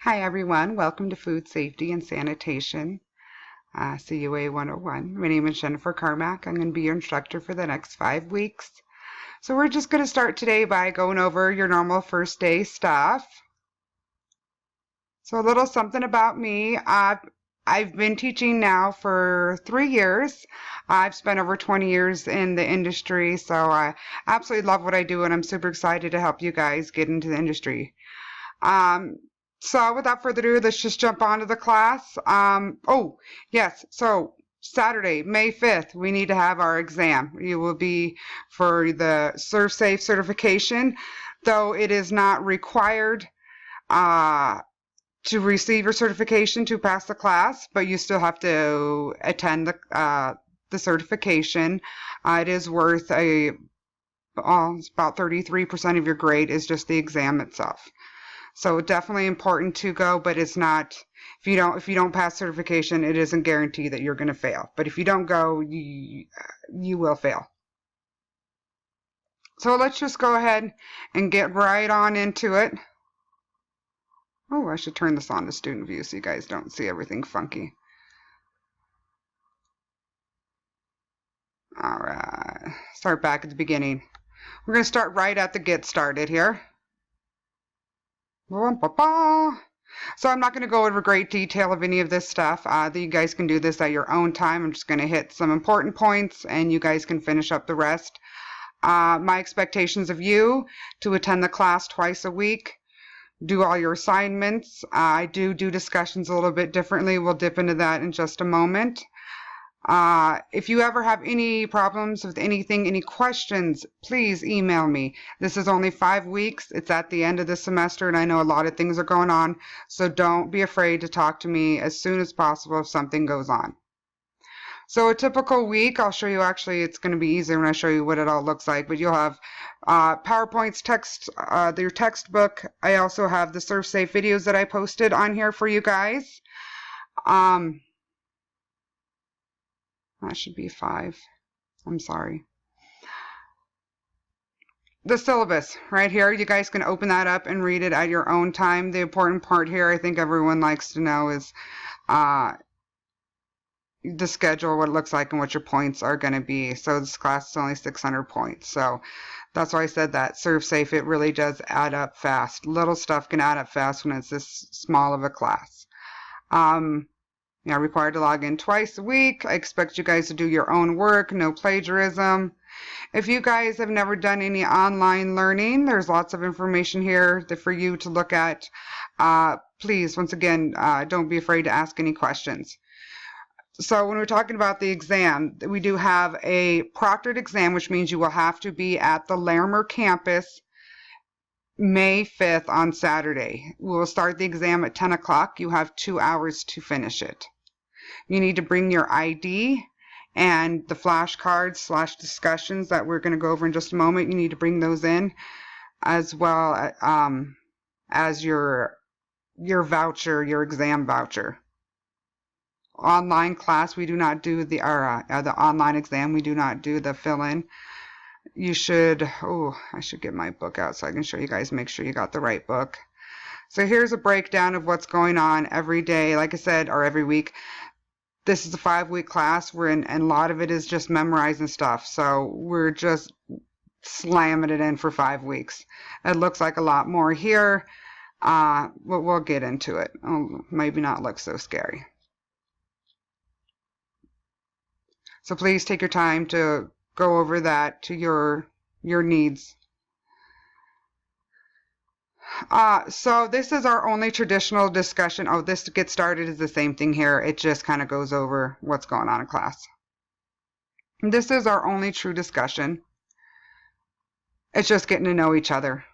Hi everyone, welcome to Food Safety and Sanitation, CUA 101. My name is Jennifer Carmack. I'm going to be your instructor for the next 5 weeks. So we're just going to start today by going over your normal first day stuff. So a little something about me. I've been teaching now for 3 years. I've spent over 20 years in the industry, so I absolutely love what I do, and I'm super excited to help you guys get into the industry. So without further ado, let's just jump on to the class. Oh, yes. So Saturday, May 5th, we need to have our exam. You will be for the ServSafe certification, though it is not required to receive your certification to pass the class, but you still have to attend the certification. It is worth it's about 33% of your grade is just the exam itself. So definitely important to go, but it's not, if you don't pass certification, it isn't guaranteed that you're going to fail. But if you don't go, you will fail. So let's just go ahead and get right on into it. Oh, I should turn this on to student view so you guys don't see everything funky. All right, start back at the beginning. We're going to start right at the get started here. So I'm not going to go over great detail of any of this stuff. You guys can do this at your own time. I'm just going to hit some important points and you guys can finish up the rest. My expectations of you to attend the class twice a week, do all your assignments. I do discussions a little bit differently. We'll dip into that in just a moment. If you ever have any problems with anything, any questions, please email me. This is only 5 weeks. It's at the end of the semester, and I know a lot of things are going on, so don't be afraid to talk to me as soon as possible if something goes on. So a typical week, I'll show you, actually it's going to be easier when I show you what it all looks like, but you'll have PowerPoints, text, your textbook. I also have the ServSafe videos that I posted on here for you guys. That should be 5. I'm sorry. The syllabus right here, you guys can open that up and read it at your own time. The important part here, I think everyone likes to know, is the schedule, what it looks like, and what your points are going to be. So this class is only 600 points. So that's why I said that. ServSafe, it really does add up fast. Little stuff can add up fast when it's this small of a class. Required to log in twice a week. I expect you guys to do your own work, no plagiarism. If you guys have never done any online learning, there's lots of information here for you to look at. Please, once again, don't be afraid to ask any questions. So when we're talking about the exam, we do have a proctored exam, which means you will have to be at the Larimer campus May 5th on Saturday. We'll start the exam at 10 o'clock. You have 2 hours to finish it. You need to bring your ID and the flashcards / discussions that we're going to go over in just a moment. You need to bring those in, as well as your voucher, your exam voucher. Online class, we do not do the online exam. We do not do the fill-in. You should, I should get my book out so I can show you guys, make sure you got the right book. So here's a breakdown of what's going on every day, like I said, or every week. This is a 5-week class we're in, and a lot of it is just memorizing stuff. So we're just slamming it in for 5 weeks. It looks like a lot more here. We'll get into it. Maybe not look so scary. So please take your time to go over that to your needs. So this is our only traditional discussion. This to get started is the same thing here. It just kind of goes over what's going on in class. This is our only true discussion. It's just getting to know each other.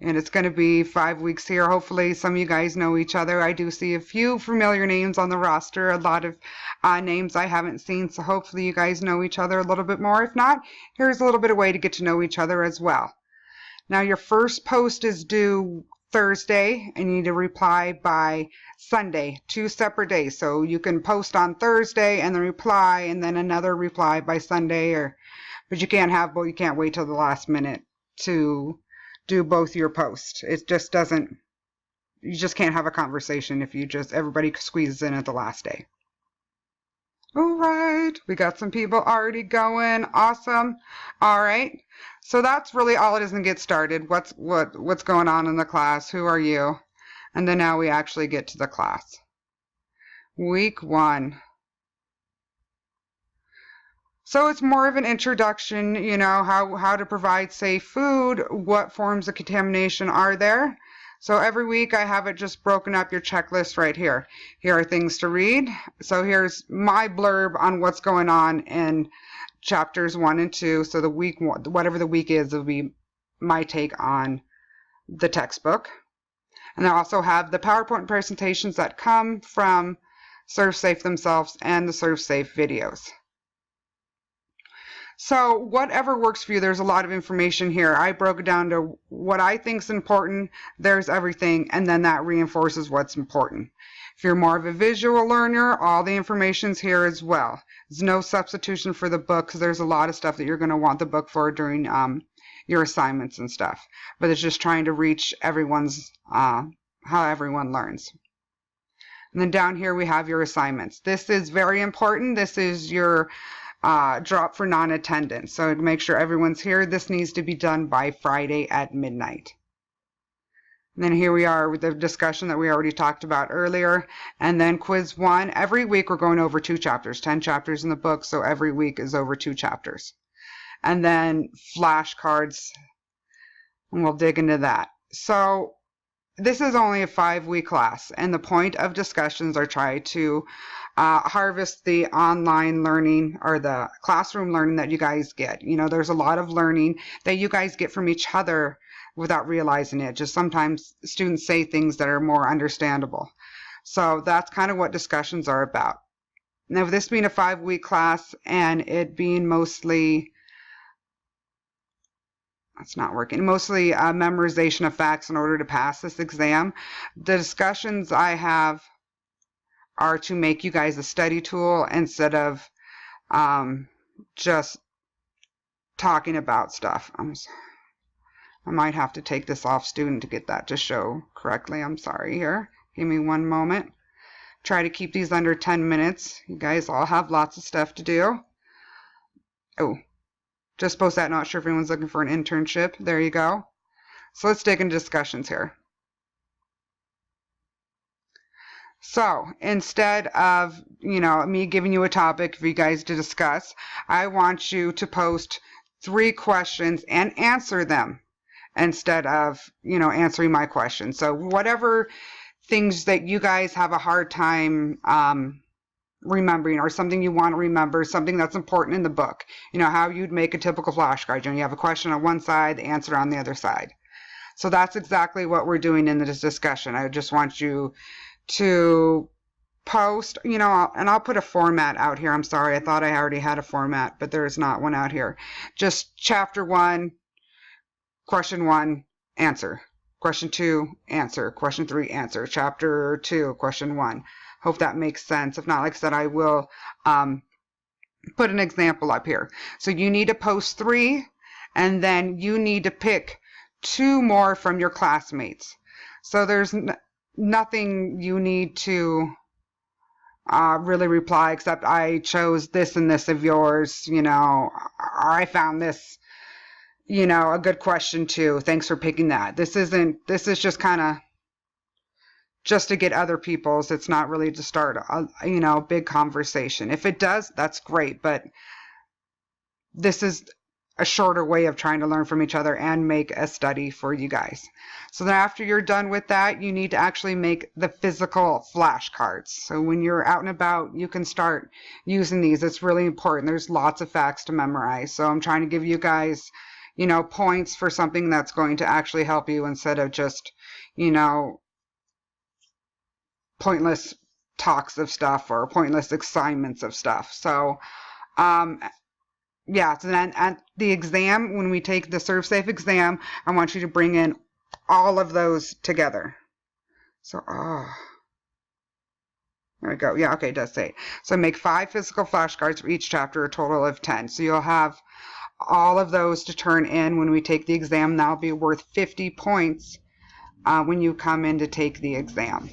And it's going to be 5 weeks here. Hopefully some of you guys know each other. I do see a few familiar names on the roster, a lot of names I haven't seen. So hopefully you guys know each other a little bit more. If not, here's a little bit of way to get to know each other as well. Now your first post is due Thursday, and you need to reply by Sunday, 2 separate days. So you can post on Thursday and then reply, and then another reply by Sunday, but you can't have both. You can't wait till the last minute to do both your posts. It just doesn't you just can't have a conversation if you just everybody squeezes in at the last day. All right, we got some people already going. Awesome. All right, so that's really all it is to get started. What's going on in the class? Who are you? And then now we actually get to the class. Week 1. So it's more of an introduction, you know, how to provide safe food, what forms of contamination are there. So every week I have it just broken up, your checklist right here. Here are things to read. So here's my blurb on what's going on in chapters 1 and 2. So the week, whatever the week is, will be my take on the textbook. And I also have the PowerPoint presentations that come from ServSafe themselves and the ServSafe videos. So whatever works for you, there's a lot of information here. I broke it down to what I think is important. There's everything, and then that reinforces what's important. If you're more of a visual learner, all the information's here as well. There's no substitution for the book because there's a lot of stuff that you're going to want the book for during your assignments and stuff. But it's just trying to reach everyone's how everyone learns. And then down here we have your assignments. This is very important. This is your drop for non-attendance. So to make sure everyone's here, this needs to be done by Friday at midnight. And then here we are with the discussion that we already talked about earlier. And then quiz 1. Every week we're going over 2 chapters, 10 chapters in the book. So every week is over 2 chapters. And then flashcards, and we'll dig into that. So this is only a 5-week class, and the point of discussions are try to harvest the online learning or the classroom learning that you guys get. You know, there's a lot of learning that you guys get from each other without realizing it. Just sometimes students say things that are more understandable. So that's kind of what discussions are about. Now, with this being a 5-week class and it being mostly mostly memorization of facts in order to pass this exam, the discussions I have are to make you guys a study tool instead of just talking about stuff. I might have to take this off student to get that to show correctly. I'm sorry here. Give me one moment. Try to keep these under 10 minutes. You guys all have lots of stuff to do. Oh. Just post that, not sure if anyone's looking for an internship. There you go. So let's dig into discussions here. So instead of, you know, me giving you a topic for you guys to discuss, I want you to post 3 questions and answer them instead of, you know, answering my questions. So whatever things that you guys have a hard time remembering, or something you want to remember, something that's important in the book. You know, how you'd make a typical flashcard. You know, you have a question on one side, the answer on the other side. So that's exactly what we're doing in this discussion. I just want you to post, you know, and I'll put a format out here. I'm sorry, I thought I already had a format, but there is not one out here. Just chapter 1, question 1, answer. Question 2, answer. Question 3, answer. Chapter 2, question 1. Hope that makes sense. If not, like I said, I will put an example up here. So you need to post 3, and then you need to pick 2 more from your classmates. So there's nothing you need to really reply except I chose this and this of yours, you know, or I found this, you know, a good question too. Thanks for picking that. This is just kind of just to get other people's. It's not really to start a, you know, big conversation. If it does, that's great, but this is a shorter way of trying to learn from each other and make a study for you guys. So then after you're done with that, you need to actually make the physical flashcards. So when you're out and about, you can start using these. It's really important. There's lots of facts to memorize. So I'm trying to give you guys, you know, points for something that's going to actually help you instead of just, you know, pointless talks of stuff or pointless assignments of stuff. So, yeah, so then at the exam, when we take the ServSafe exam, I want you to bring in all of those together. So, there we go. Yeah, okay, it does say. So make 5 physical flashcards for each chapter, a total of 10. So you'll have all of those to turn in when we take the exam. That'll be worth 50 points when you come in to take the exam.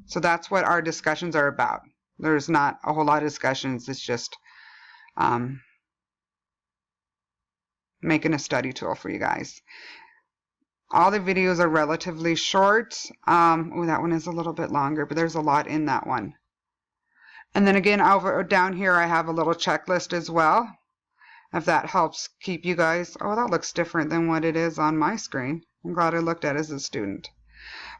So that's what our discussions are about. There's not a whole lot of discussions. It's just making a study tool for you guys. All the videos are relatively short. Oh, that one is a little bit longer, but there's a lot in that one. And then again, over down here, I have a little checklist as well, if that helps keep you guys. Oh, that looks different than what it is on my screen. I'm glad I looked at it as a student.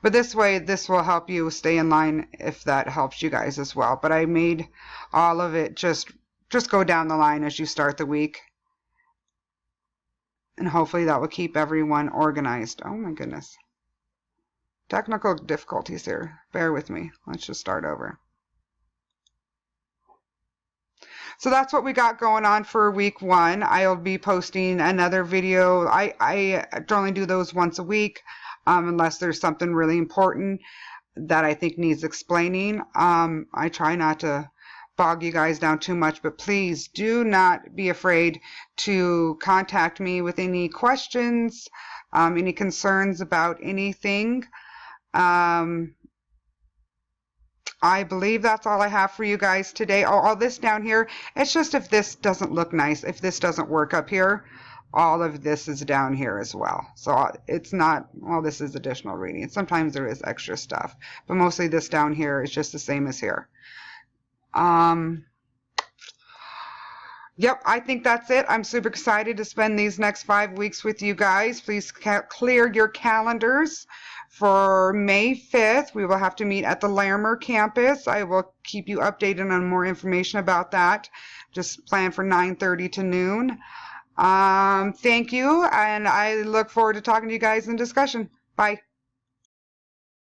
But this way, this will help you stay in line if that helps you guys as well. But I made all of it just go down the line as you start the week. And hopefully that will keep everyone organized. Oh my goodness. Technical difficulties here. Bear with me. Let's just start over. So that's what we got going on for week 1. I'll be posting another video. I only do those once a week, unless there's something really important that I think needs explaining. I try not to bog you guys down too much, but please do not be afraid to contact me with any questions, any concerns about anything. I believe that's all I have for you guys today. All this down here, it's just if this doesn't look nice, if this doesn't work up here, all of this is down here as well. So it's not, well, this is additional reading. Sometimes there is extra stuff, but mostly this down here is just the same as here. Yep, I think that's it. I'm super excited to spend these next 5 weeks with you guys. Please clear your calendars for May 5th. We will have to meet at the Larimer campus. I will keep you updated on more information about that. Just plan for 9:30 to noon. Thank you, and I look forward to talking to you guys in discussion. Bye.